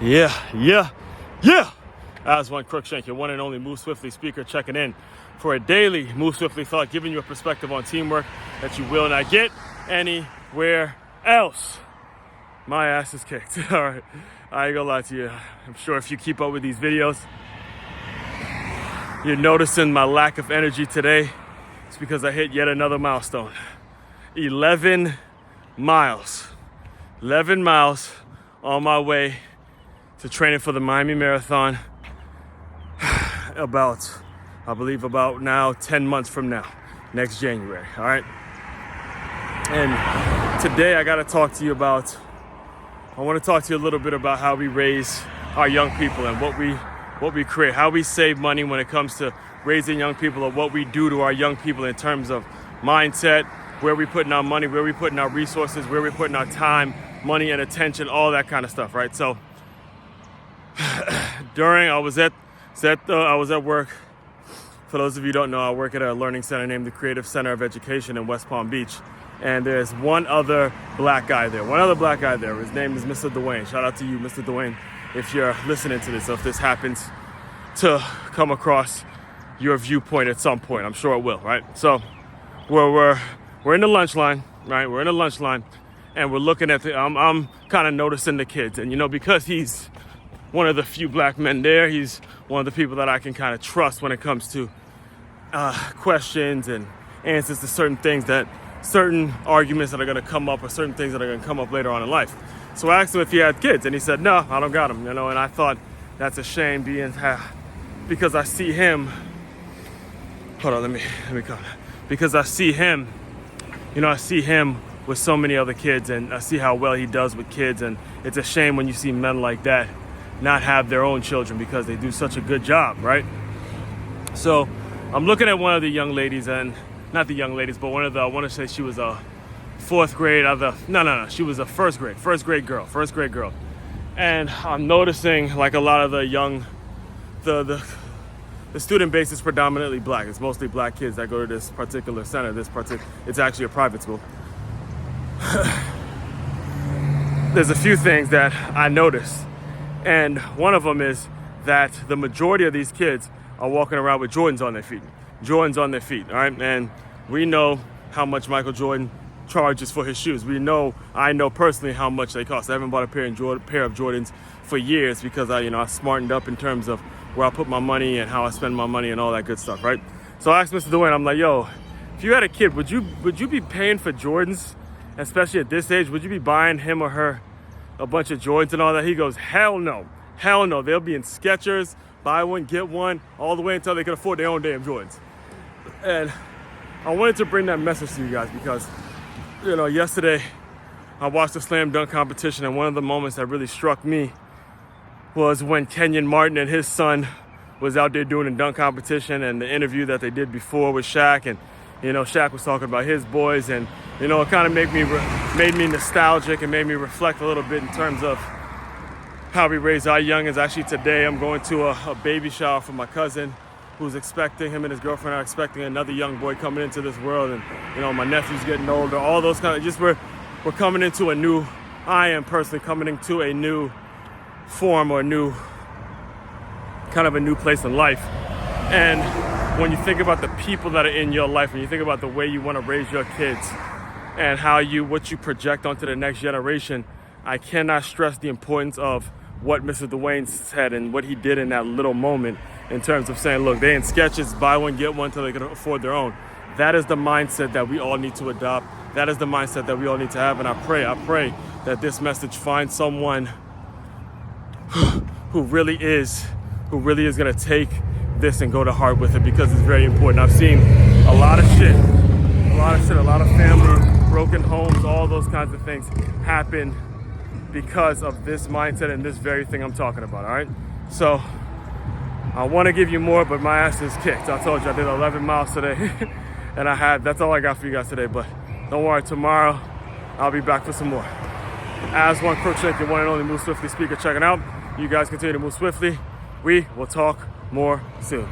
Yeah. Aswand Cruickshank, your one and only Move Swiftly speaker, checking in for a daily Move Swiftly thought, giving you a perspective on teamwork that you will not get anywhere else. My ass is kicked. All right, I ain't gonna lie to you. I'm sure if you keep up with these videos, you're noticing my lack of energy today. It's because I hit yet another milestone. 11 miles. 11 miles on my way to training for the Miami Marathon I believe about now 10 months from now, next January, all right? And today I want to talk to you a little bit about how we raise our young people and what we create, how we save money when it comes to raising young people, or what we do to our young people in terms of mindset, where we putting our money, where we putting our resources, where we putting our time, money, and attention, all that kind of stuff, right? So I was at work. For those of you who don't know, I work at a learning center named the Creative Center of Education in West Palm Beach. And there's one other black guy there. His name is Mr. Dwayne. Shout out to you, Mr. Dwayne, if you're listening to this, or if this happens to come across your viewpoint at some point. I'm sure it will, right? So we're in the lunch line, right? We're in the lunch line, and we're looking at I'm kind of noticing the kids. And, because he's one of the few black men there, he's one of the people that I can kind of trust when it comes to questions and answers to certain arguments that are going to come up, or certain things that are going to come up later on in life. So I asked him if he had kids, and he said, no, I don't got them, and I thought that's a shame because I see him, hold on, let me come, because I see him with so many other kids, and I see how well he does with kids, and it's a shame when you see men like that not have their own children because they do such a good job, right? So I'm looking at one of the young ladies, and not the young ladies, but I want to say she was a fourth grade, she was a first grade girl. And I'm noticing, like, a lot of the student base is predominantly black. It's mostly black kids that go to this particular center. It's actually a private school. There's a few things that I noticed. And one of them is that the majority of these kids are walking around with Jordans on their feet, all right? And we know how much Michael Jordan charges for his shoes. I know personally how much they cost. I haven't bought a pair of Jordans for years because I smartened up in terms of where I put my money and how I spend my money and all that good stuff, right? So I asked Mr. Dwayne, I'm like, yo, if you had a kid, would you be paying for Jordans, especially at this age? Would you be buying him or her a bunch of Jordans and all that? He goes, hell no. They'll be in Skechers, buy one, get one, all the way until they can afford their own damn Jordans. And I wanted to bring that message to you guys because, yesterday I watched the slam dunk competition, and one of the moments that really struck me was when Kenyon Martin and his son was out there doing a dunk competition, and the interview that they did before with Shaq, and Shaq was talking about his boys, and it kind of made me nostalgic and made me reflect a little bit in terms of how we raise our youngins. Actually, today I'm going to a baby shower for my cousin, who's expecting, him and his girlfriend are expecting another young boy coming into this world, and my nephew's getting older. All those kind of we're coming into I am personally coming into a new form, or a new place in life. And when you think about the people that are in your life, when you think about the way you want to raise your kids and what you project onto the next generation, I cannot stress the importance of what Mr. Dwayne said and what he did in that little moment in terms of saying, look, they in Skechers, buy one, get one till they can afford their own. That is the mindset that we all need to adopt. That is the mindset that we all need to have. And I pray that this message finds someone who really is going to take this and go to heart with it, because it's very important. I've seen a lot of family, broken homes, all those kinds of things happen because of this mindset and this very thing I'm talking about, all right? So I want to give you more, but my ass is kicked. I told you I did 11 miles today, and that's all I got for you guys today, but don't worry, tomorrow I'll be back for some more. Aswand Cruickshank, your one and only Move Swiftly speaker, checking out. You guys continue to move swiftly. We will talk more soon.